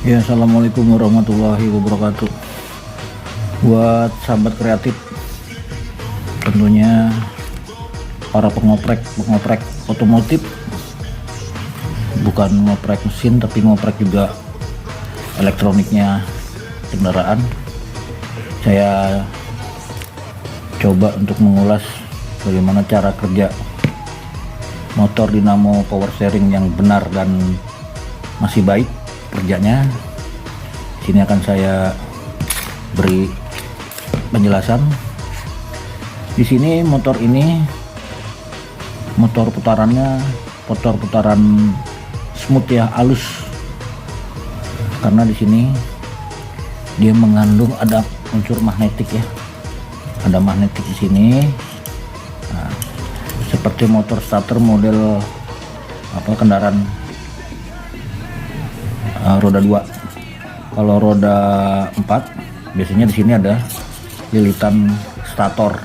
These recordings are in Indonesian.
Ya, assalamualaikum warahmatullahi wabarakatuh. Buat sahabat kreatif, tentunya para pengoprek otomotif, bukan ngoprek mesin tapi ngoprek juga elektroniknya kendaraan. Saya coba untuk mengulas bagaimana cara kerja motor dinamo power steering yang benar dan masih baik kerjanya. Sini akan saya beri penjelasan. Di sini motor ini motor putaran smooth ya, halus, karena di sini dia mengandung ada unsur magnetik ya, ada magnetik di sini. Nah, seperti motor starter model kendaraan roda 2. Kalau roda 4 biasanya di sini ada lilitan stator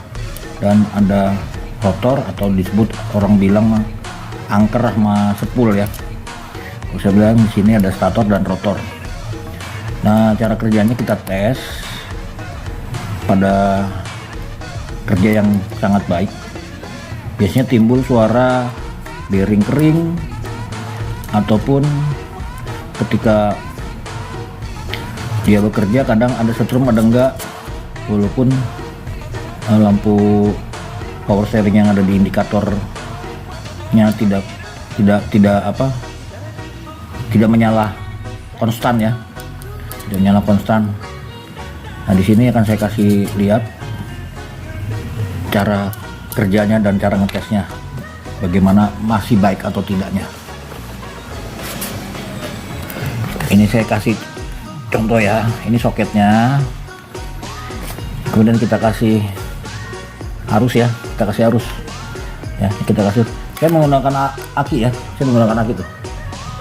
dan ada rotor, atau disebut orang bilang angker sama sepul ya. Kalau saya bilang di sini ada stator dan rotor. Nah, cara kerjanya kita tes pada kerja yang sangat baik. Biasanya timbul suara bearing kering, ataupun ketika dia bekerja kadang ada setrum ada enggak, walaupun lampu power steering yang ada di indikatornya tidak menyala konstan ya, tidak menyala konstan. Nah, di sini akan saya kasih lihat cara kerjanya dan cara ngetesnya, bagaimana masih baik atau tidaknya. Ini saya kasih contoh ya, ini soketnya, kemudian kita kasih arus ya, kita kasih, saya menggunakan aki ya, tuh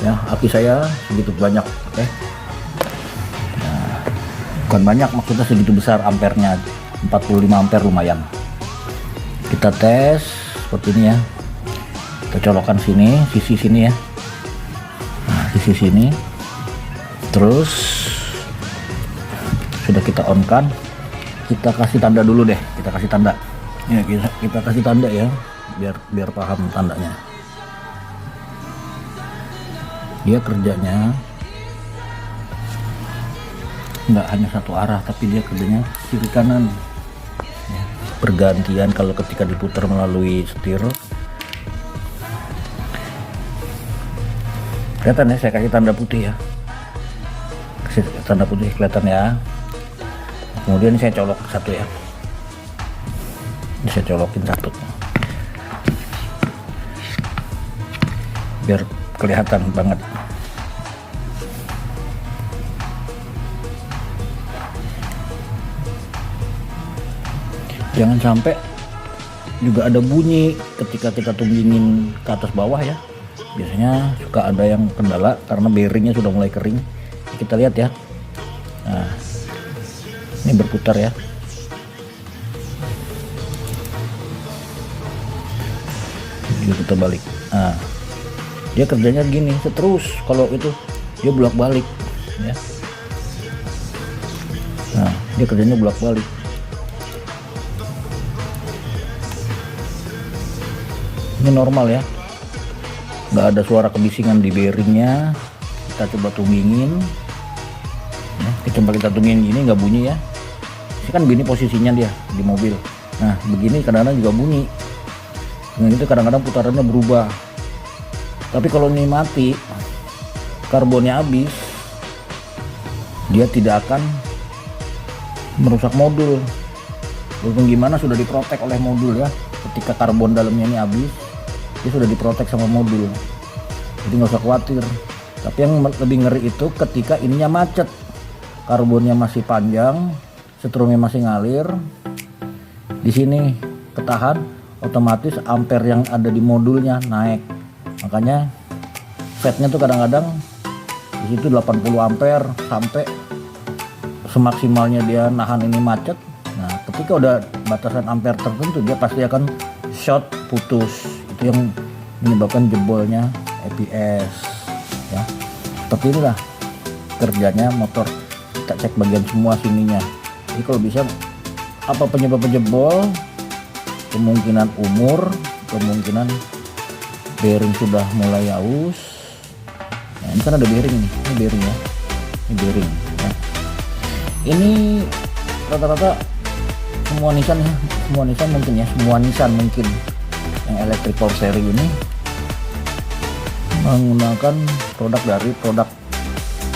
ya, aki saya segitu banyak, oke. Nah, bukan banyak, maksudnya segitu besar ampernya, 45 ampere lumayan. Kita tes seperti ini ya, kita colokkan sini, sisi sini ya, nah, sisi sini. Terus sudah kita on kan, kita kasih tanda dulu deh, kita kasih tanda ya, kita kasih tanda ya, biar paham tandanya. Dia kerjanya nggak hanya satu arah, tapi dia kerjanya kiri kanan ya, bergantian. Kalau ketika diputar melalui setir, kelihatan ya, saya kasih tanda putih ya, tanda putih kelihatan ya. Kemudian saya colok satu ya, ini saya colokin satu biar kelihatan banget. Jangan sampai juga ada bunyi ketika kita tunggingin ke atas bawah ya, biasanya suka ada yang kendala karena bearingnya sudah mulai kering. Kita lihat ya, nah ini berputar ya, kita balik. Nah, dia kerjanya gini terus, kalau itu dia bolak balik ya. Nah, dia kerjanya bolak balik. Ini normal ya, nggak ada suara kebisingan di bearingnya. Kita coba tunggingin ya, kita tunggingin gini, nggak bunyi ya. Ini kan gini posisinya dia di mobil. Nah, begini kadang-kadang juga bunyi. Dengan itu kadang-kadang putarannya berubah. Tapi kalau ini mati, karbonnya habis, dia tidak akan merusak modul. Walaupun gimana sudah diprotek oleh modul ya. Ketika karbon dalamnya ini habis, dia sudah diprotek sama modul. Jadi nggak usah khawatir. Tapi yang lebih ngeri itu ketika ininya macet, karbonnya masih panjang, setrumnya masih ngalir, di sini ketahan, otomatis ampere yang ada di modulnya naik. Makanya setnya tuh kadang-kadang di situ 80 ampere sampai semaksimalnya dia nahan ini macet. Nah, ketika udah batasan ampere tertentu, dia pasti akan short, putus. Itu yang menyebabkan jebolnya EPS ya. Seperti inilah kerjanya motor. Kita cek bagian semua sininya. Jadi kalau bisa apa penyebab jebol, kemungkinan umur, kemungkinan bearing sudah mulai aus. Nah, ini kan ada bearing nih, ini bearing ya, ini bearing ya. Ini rata-rata semua Nissan ya, semua Nissan mungkin ya, semua Nissan mungkin yang electric power seri ini menggunakan produk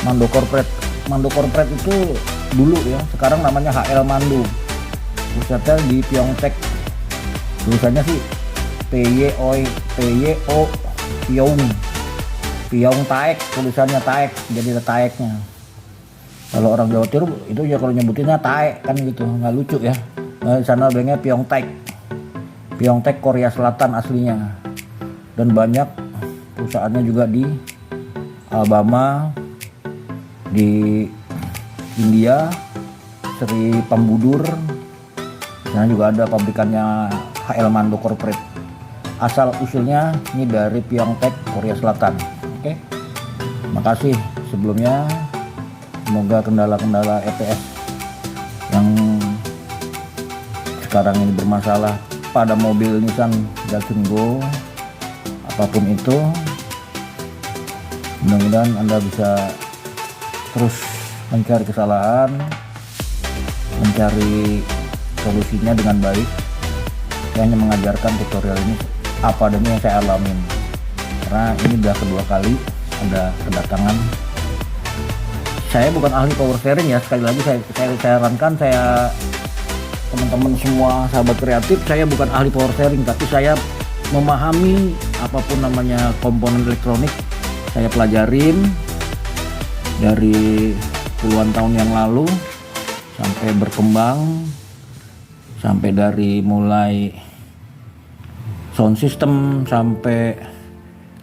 Mando Corporate. Mando Corporate itu dulu ya, sekarang namanya HL Mando, pusatnya di Pyeongtaek. Tulisannya sih Pyeongtaek, tulisannya Taek, jadi ada Taeknya. Kalau orang Jawa Timur itu ya kalau nyebutinnya Taek kan gitu, nggak lucu ya. Nah, di sana bilangnya Pyeongtaek, Korea Selatan aslinya. Dan banyak perusahaannya juga di Alabama, di India, Sri Pambudur. Nah juga ada pabrikannya HL Mando Corporate. Asal usulnya ini dari Pyeongtaek, Korea Selatan. Oke, makasih sebelumnya. Semoga kendala-kendala EPS yang sekarang ini bermasalah pada mobil Nissan Datsun Go apapun itu, mudah-mudahan Anda bisa terus mencari kesalahan, mencari solusinya dengan baik. Saya hanya mengajarkan tutorial ini apa adanya yang saya alamin, karena ini udah kedua kali ada kedatangan. Saya bukan ahli power steering ya, sekali lagi saya sarankan, saya teman-teman semua sahabat kreatif, saya bukan ahli power steering, tapi saya memahami apapun namanya komponen elektronik. Saya pelajarin dari puluhan tahun yang lalu sampai berkembang, sampai dari mulai sound system sampai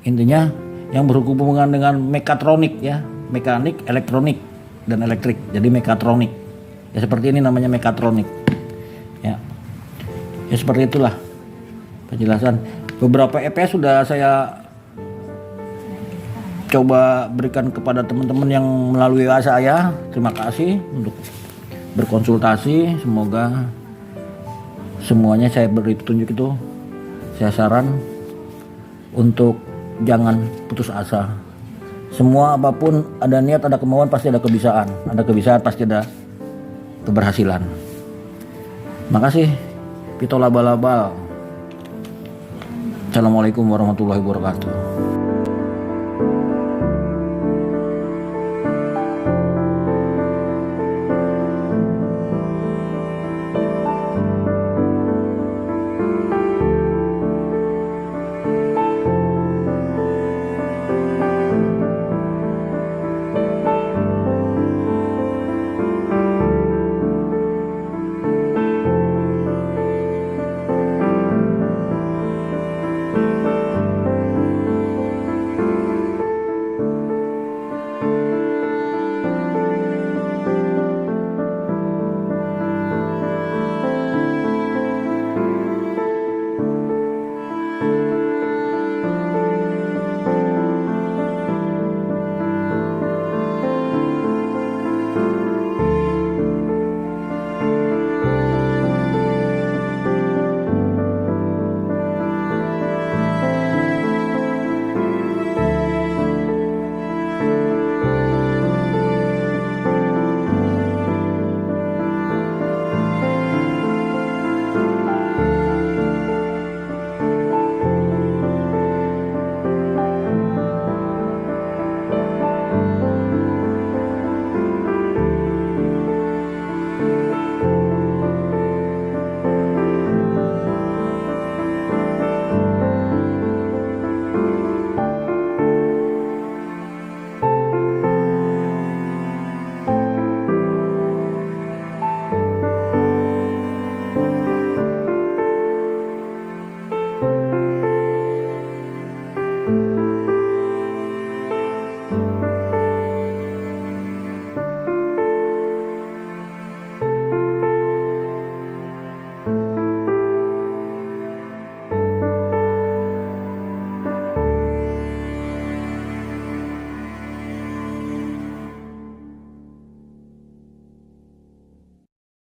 intinya yang berhubungan dengan mekatronik ya, mekanik, elektronik dan elektrik, jadi mekatronik ya, seperti ini namanya mekatronik ya. Ya seperti itulah penjelasan. Beberapa EPS sudah saya coba berikan kepada teman-teman yang melalui WA saya. Terima kasih untuk berkonsultasi. Semoga semuanya saya beri petunjuk itu, saya saran untuk jangan putus asa. Semua apapun ada niat, ada kemauan, pasti ada kebisaan. Ada kebisaan pasti ada keberhasilan. Makasih. Pito Laba-Laba. Assalamualaikum warahmatullahi wabarakatuh.